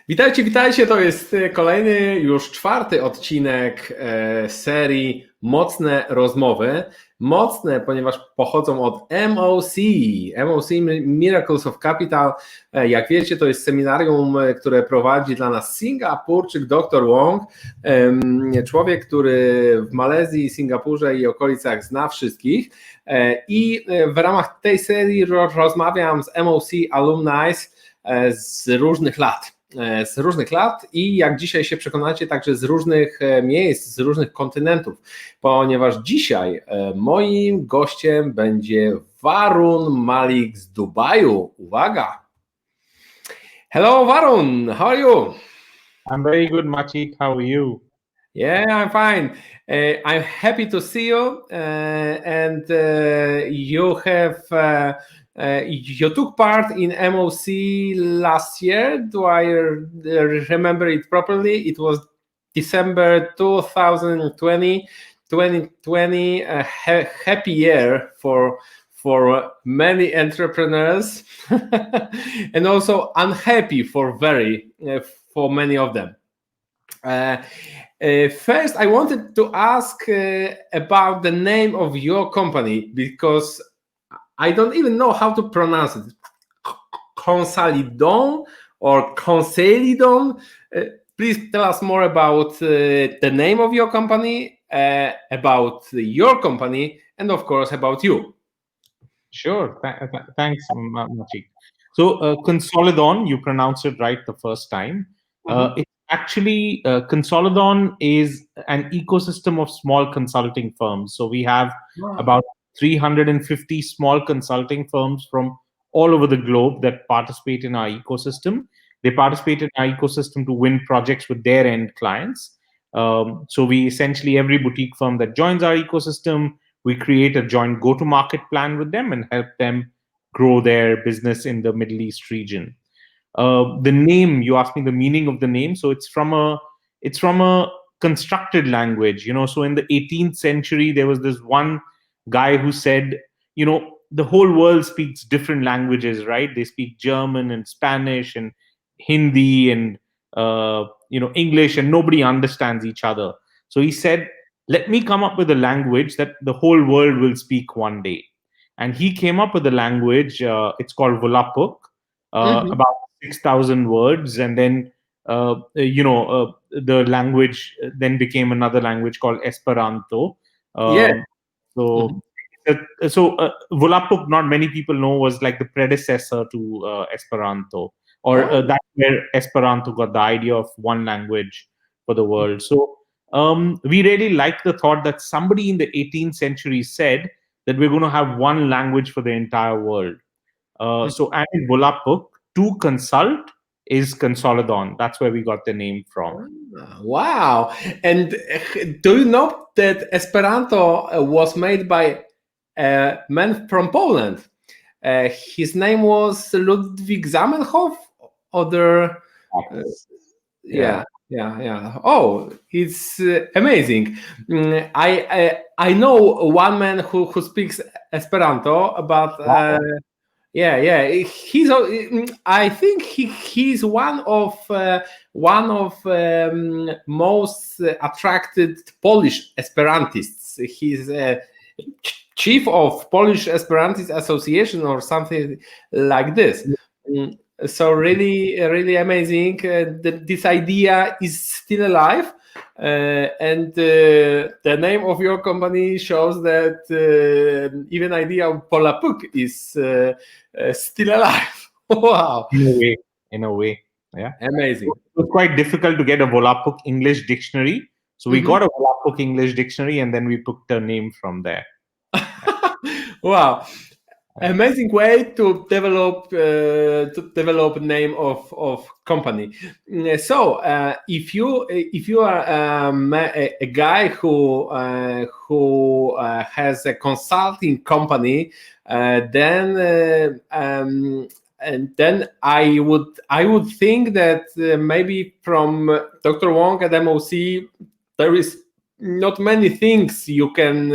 Witajcie, witajcie. To jest kolejny, już czwarty odcinek serii Mocne rozmowy. Mocne, ponieważ pochodzą od MOC. MOC, Miracles of Capital. Jak wiecie, to jest seminarium, które prowadzi dla nas Singapurczyk dr Wong. Człowiek, który w Malezji, Singapurze i okolicach zna wszystkich. I w ramach tej serii rozmawiam z MOC alumni z różnych lat i jak dzisiaj się przekonacie, także z różnych miejsc, z różnych kontynentów, ponieważ dzisiaj moim gościem będzie Varun Malik z Dubaju. Uwaga! Hello Varun, how are you? I'm very good, Maciek. How are you? Yeah, I'm fine. I'm happy to see you, and you have you took part in MOC last year. Do I remember it properly? It was December 2020. 2020, a happy year for many entrepreneurs, and also unhappy for many of them. First, I wanted to ask about the name of your company, because I don't even know how to pronounce it. Consolidon or Consolidon? Please tell us more about the name of your company, about your company, and of course about you. Sure. Thanks, Maciek. So, Consolidon, you pronounced it right the first time. It's actually, Consolidon is an ecosystem of small consulting firms. So we have about 350 small consulting firms from all over the globe that participate in our ecosystem. They participate in our ecosystem to win projects with their end clients. So we essentially, every boutique firm that joins our ecosystem, we create a joint go-to-market plan with them and help them grow their business in the Middle East region. The name, you asked me the meaning of the name. So it's from a constructed language, So in the 18th century, there was this one guy who said, the whole world speaks different languages, right? They speak German and Spanish and Hindi and English, and nobody understands each other. So he said, let me come up with a language that the whole world will speak one day. And he came up with a language, it's called Volapük, about 6,000 words, and then the language then became another language called Esperanto. So Volapük, not many people know, was like the predecessor to Esperanto, or that's where Esperanto got the idea of one language for the world. So we really like the thought that somebody in the 18th century said that we're going to have one language for the entire world. So and in Volapük, to consult is Consolidon. That's where we got the name from. Wow. And do you know that Esperanto was made by a man from Poland? His name was Ludwig Zamenhof? Yeah. Oh, it's amazing. I know one man who speaks Esperanto, but he's. I think he's one of most attracted Polish Esperantists. He's chief of Polish Esperantist Association or something like this. So really amazing. This idea is still alive, and the name of your company shows that even idea of Volapük is still alive. Wow! In a way, yeah. Amazing. It was quite difficult to get a Volapük English dictionary, so we got a Volapük English dictionary, and then we took the name from there. Wow. Amazing way to develop name of company. So if you are a guy who has a consulting company, then I would think that maybe from Dr. Wong at MOC there is not many things you can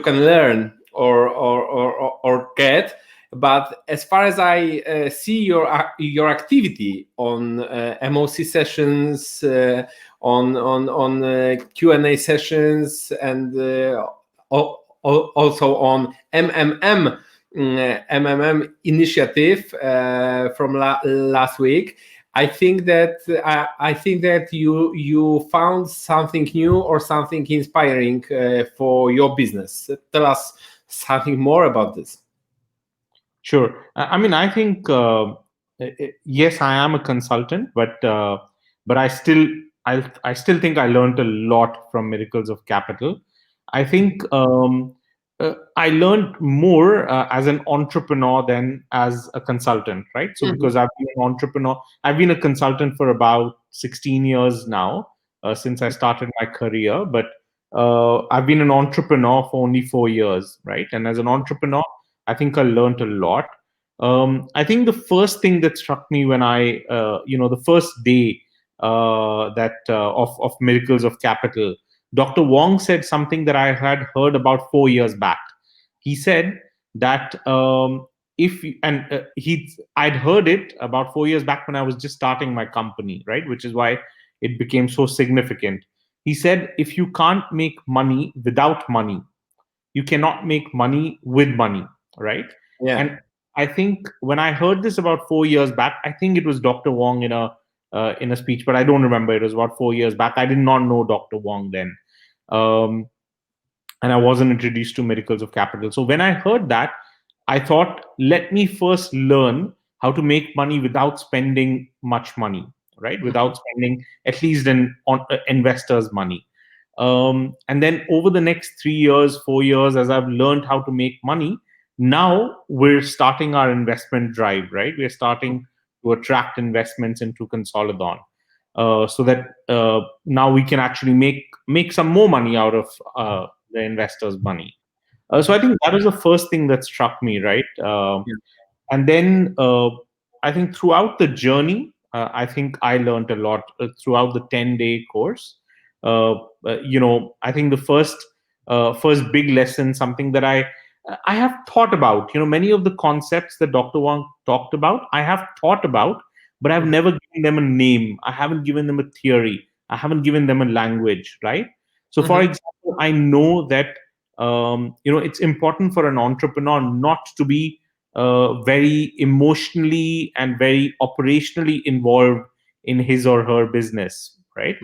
learn or get, But as far as I see your activity on MOC sessions, on Q&A sessions, and also on MMM initiative from last week, I think that you found something new or something inspiring for your business. Tell us something more about this. Sure. I mean, I think yes, I am a consultant, but I still think I learned a lot from Miracles of Capital. I think I learned more as an entrepreneur than as a consultant, right? So because I've been an entrepreneur, I've been a consultant for about 16 years now, since I started my career, but I've been an entrepreneur for only 4 years, right? And as an entrepreneur, I think I learned a lot. I think the first thing that struck me when I, the first day of Miracles of Capital, Dr. Wong said something that I had heard about 4 years back. He said that I'd heard it about 4 years back when I was just starting my company, right? Which is why it became so significant. He said, if you can't make money without money, you cannot make money with money, right? Yeah. And I think when I heard this about 4 years back, I think it was Dr. Wong in a speech, but I don't remember. It was about 4 years back. I did not know Dr. Wong then. And I wasn't introduced to Miracles of Capital. So when I heard that, I thought, let me first learn how to make money without spending much money, right? Without spending at least on investors' money. And then over the next 3 years, 4 years, as I've learned how to make money, now we're starting our investment drive, right? We're starting to attract investments into Consolidon. So that now we can actually make some more money out of the investors' money. So I think that was the first thing that struck me, right? And then I think throughout the journey, I think I learned a lot throughout the 10-day course. I think the first big lesson, something that I have thought about, many of the concepts that Dr. Wong talked about, I have thought about, but I've never given them a name. I haven't given them a theory. I haven't given them a language, right? So, for example, I know that it's important for an entrepreneur not to be very emotionally and very operationally involved in his or her business, right?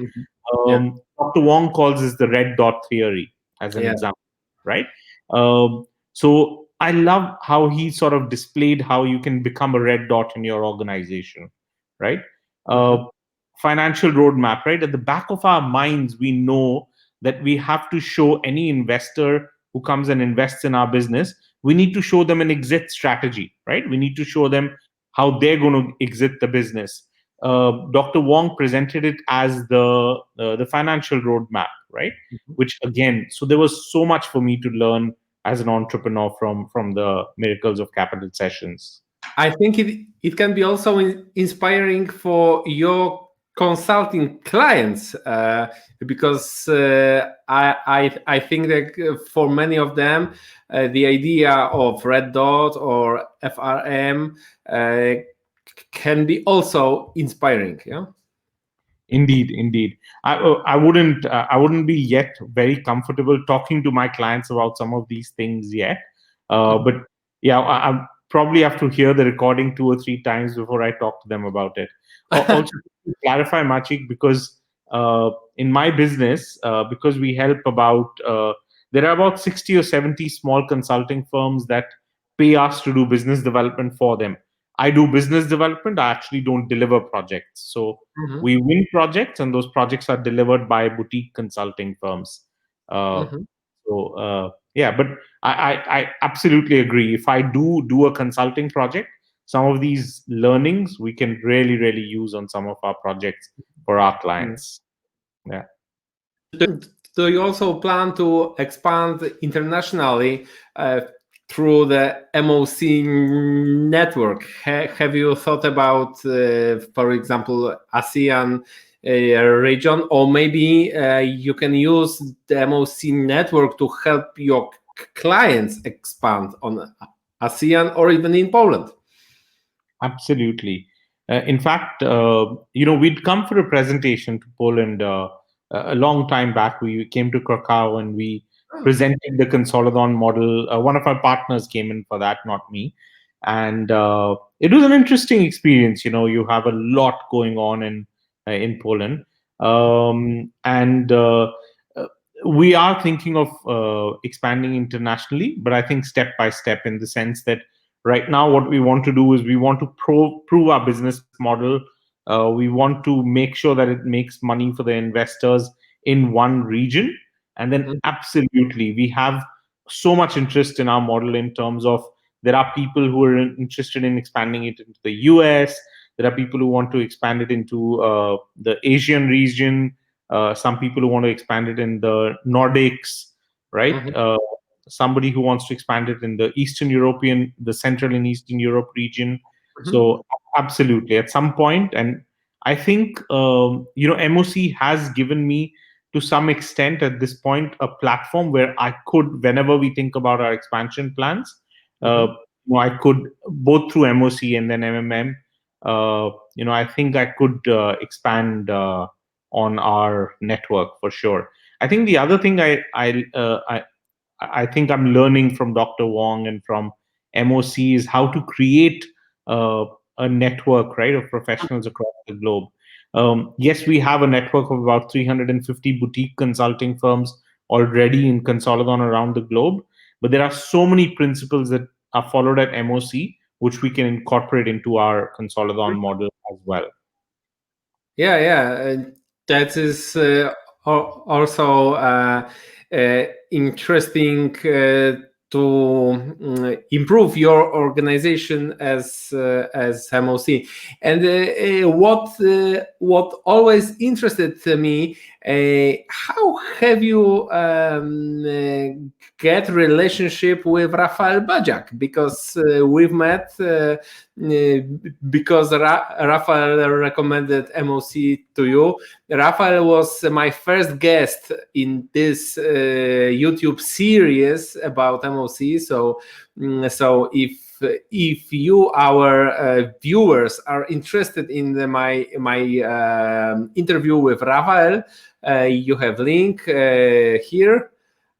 Dr. Wong calls this the red dot theory as an example, right? So I love how he sort of displayed how you can become a red dot in your organization, right? Financial roadmap, right? At the back of our minds, we know that we have to show any investor who comes and invests in our business, we need to show them an exit strategy, right? We need to show them how they're going to exit the business. Dr. Wong presented it as the financial roadmap, right? Which again, so there was so much for me to learn as an entrepreneur from the Miracles of Capital sessions. I think it can be also inspiring for your consulting clients because I think that for many of them the idea of red dot or FRM can be also inspiring. Yeah. Indeed. I wouldn't be yet very comfortable talking to my clients about some of these things yet. But yeah, I probably have to hear the recording 2 or 3 times before I talk to them about it. Also, to clarify, Machik, because in my business, because we help there are about 60 or 70 small consulting firms that pay us to do business development for them. I do business development. I actually don't deliver projects. So we win projects, and those projects are delivered by boutique consulting firms. So yeah, but I absolutely agree. If I do a consulting project, some of these learnings we can really use on some of our projects for our clients. Yeah. Do you also plan to expand internationally through the MOC network? Have you thought about, for example, ASEAN region, or maybe you can use the MOC network to help your clients expand on ASEAN or even in Poland. Absolutely. In fact, we'd come for a presentation to Poland a long time back. We came to Krakow and we presented the Consolidon model. One of our partners came in for that, not me. And it was an interesting experience. You have a lot going on in Poland. We are thinking of expanding internationally, but I think step by step, in the sense that right now what we want to do is we want to prove our business model. We want to make sure that it makes money for the investors in one region. And then absolutely, we have so much interest in our model in terms of there are people who are interested in expanding it into the US. There are people who want to expand it into the Asian region. Some people who want to expand it in the Nordics, right? Somebody who wants to expand it in the the Central and Eastern Europe region. So absolutely, at some point, and I think MOC has given me, to some extent at this point, a platform where I could, whenever we think about our expansion plans, I could, both through MOC and then MMM, I think I could expand on our network for sure. I think the other thing I think I'm learning from Dr. Wong and from MOC is how to create a network, right, of professionals across the globe. Yes, we have a network of about 350 boutique consulting firms already in Consolidon around the globe, but there are so many principles that are followed at MOC which we can incorporate into our Consolidon model as well. Yeah. That is also interesting to improve your organization as MOC. And what always interested me, how have you get relationship with Rafael Bajak? Because we've met because Rafael recommended MOC to you. Rafael was my first guest in this YouTube series about MOC. So if you, our viewers, are interested in my interview with Rafael, you have link here.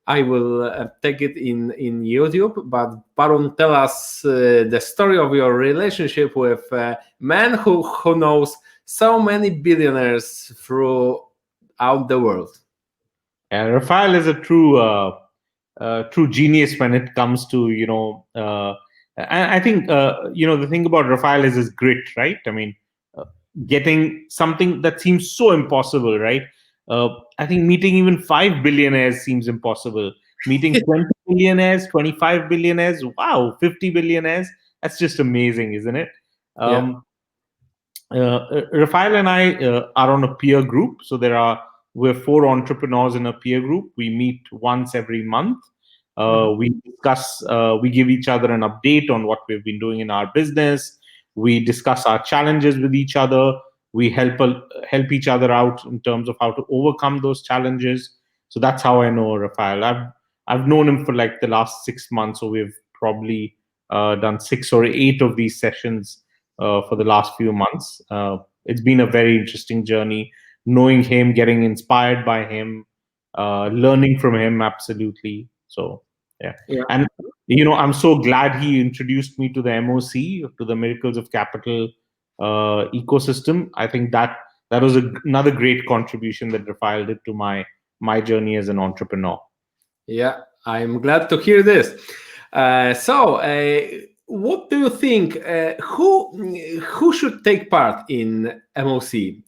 I will take it in YouTube. But Varun, tell us the story of your relationship with a man who knows so many billionaires throughout the world. Rafael is a true genius when it comes to I think the thing about Rafael is his grit, right? I mean, getting something that seems so impossible, right? I think meeting even 5 billionaires seems impossible. Meeting 20 billionaires, 25 billionaires, wow, 50 billionaires, that's just amazing, isn't it? Rafael and I are on a peer group. So we're 4 entrepreneurs in a peer group. We meet once every month. We discuss, we give each other an update on what we've been doing in our business. We discuss our challenges with each other. We help each other out in terms of how to overcome those challenges. So that's how I know Rafael. I've known him for like the last 6 months. So we've probably done 6 or 8 of these sessions for the last few months. It's been a very interesting journey, knowing him, getting inspired by him, learning from him, absolutely. So, yeah. And, I'm so glad he introduced me to the MOC, to the Miracles of Capital ecosystem. I think that was another great contribution that Rafael did to my journey as an entrepreneur. Yeah, I'm glad to hear this. What do you think? Who should take part in MOC?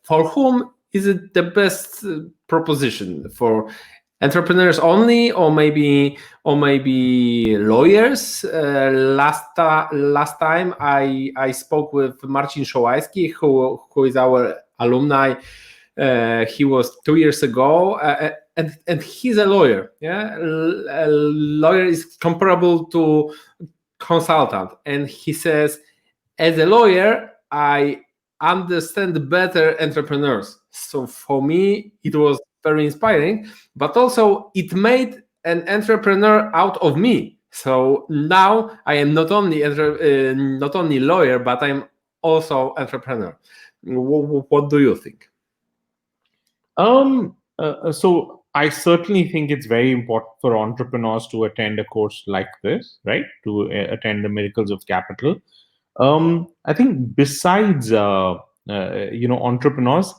For whom is it the best proposition? For entrepreneurs only, or maybe lawyers? Last time I spoke with Marcin Szołajski, who is our alumni. He was 2 years ago, and he's a lawyer. Yeah, a lawyer is comparable to consultant, and he says, as a lawyer, I understand better entrepreneurs. So for me, it was very inspiring, but also it made an entrepreneur out of me. So now I am not only lawyer, but I'm also entrepreneur. What do you think? So I certainly think it's very important for entrepreneurs to attend a course like this, right? To attend the Miracles of Capital. I think besides entrepreneurs,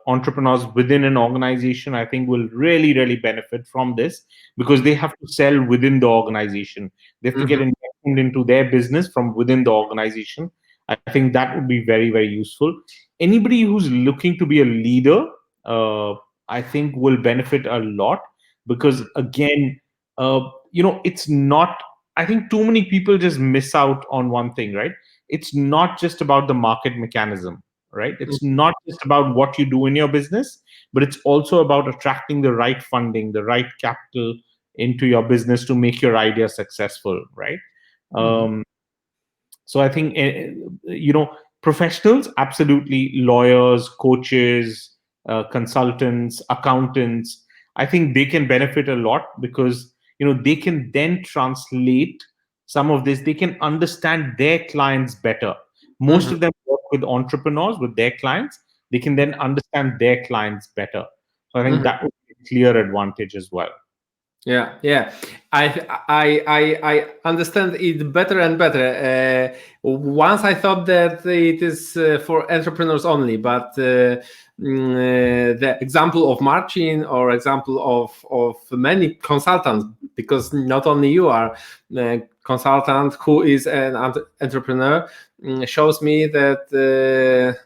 entrepreneurs within an organization, I think will really benefit from this, because they have to sell within the organization. They have to get investment into their business from within the organization. I think that would be very useful. Anybody who's looking to be a leader, I think will benefit a lot, because again, it's not, I think too many people just miss out on one thing, right? It's not just about the market mechanism, right? It's not just about what you do in your business, but it's also about attracting the right funding, the right capital into your business to make your idea successful, right? So I think, professionals, absolutely, lawyers, coaches, consultants, accountants, I think they can benefit a lot, because, they can then translate some of this. They can understand their clients better. Most of them work with entrepreneurs, with their clients. They can then understand their clients better. So I think that would be a clear advantage as well. Yeah. I understand it better and better. Once I thought that it is for entrepreneurs only, but the example of Marcin, or example of many consultants, because not only you are a consultant who is an entrepreneur, shows me that the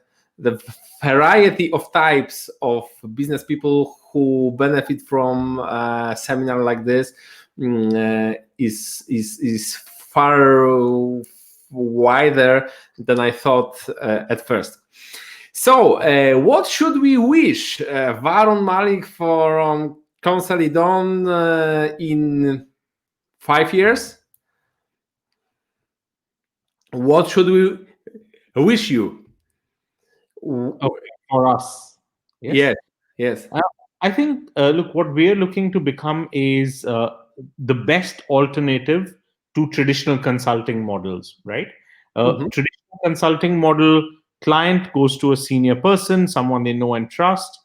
variety of types of business people who benefit from a seminar like this is far wider than I thought at first. So, what should we wish Varun Malik from Consolidon in 5 years? What should we wish you? Okay, for us. Yes. I think, look, what we're looking to become is the best alternative to traditional consulting models, right? Traditional consulting model, client goes to a senior person, someone they know and trust.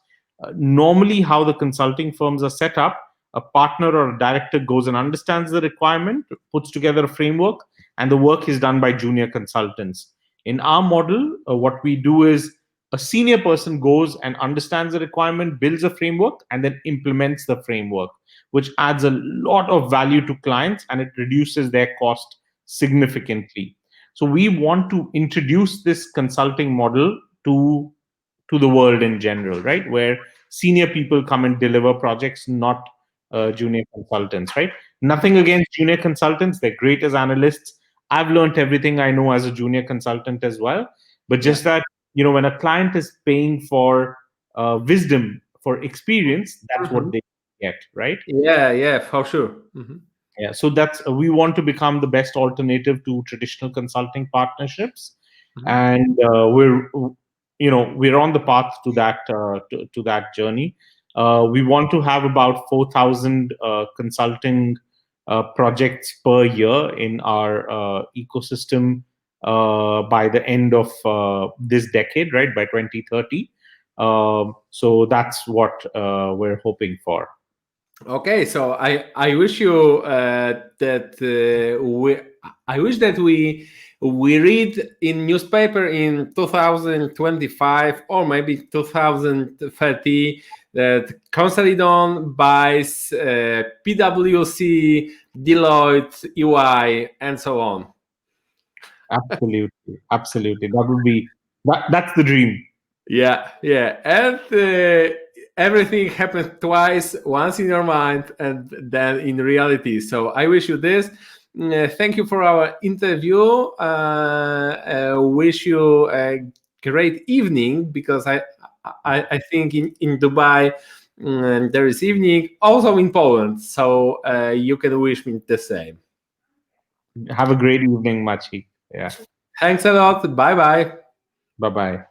Normally, how the consulting firms are set up, a partner or a director goes and understands the requirement, puts together a framework, and the work is done by junior consultants. In our model, what we do is, a senior person goes and understands the requirement, builds a framework, and then implements the framework, which adds a lot of value to clients, and it reduces their cost significantly. So we want to introduce this consulting model to the world in general, right? Where senior people come and deliver projects, not junior consultants, right? Nothing against junior consultants. They're great as analysts. I've learned everything I know as a junior consultant as well. But just that, when a client is paying for wisdom, for experience, that's what they get, right? Yeah, for sure. Yeah, so that's we want to become the best alternative to traditional consulting partnerships, and we're on the path to that to that journey. We want to have about 4,000 consulting projects per year in our ecosystem by the end of this decade, right? By 2030. So that's what we're hoping for. Okay, so I wish you that I wish that we read in newspaper in 2025 or maybe 2030 that Consolidon buys PwC, Deloitte, EY, and so on. Absolutely. That would be that's the dream. Yeah, and everything happens twice, once in your mind and then in reality. So I wish you this. Thank you for our interview. Wish you a great evening, because I think in Dubai there is evening, also in Poland. So you can wish me the same. Have a great evening, Machi. Yeah. Thanks a lot. Bye-bye. Bye-bye.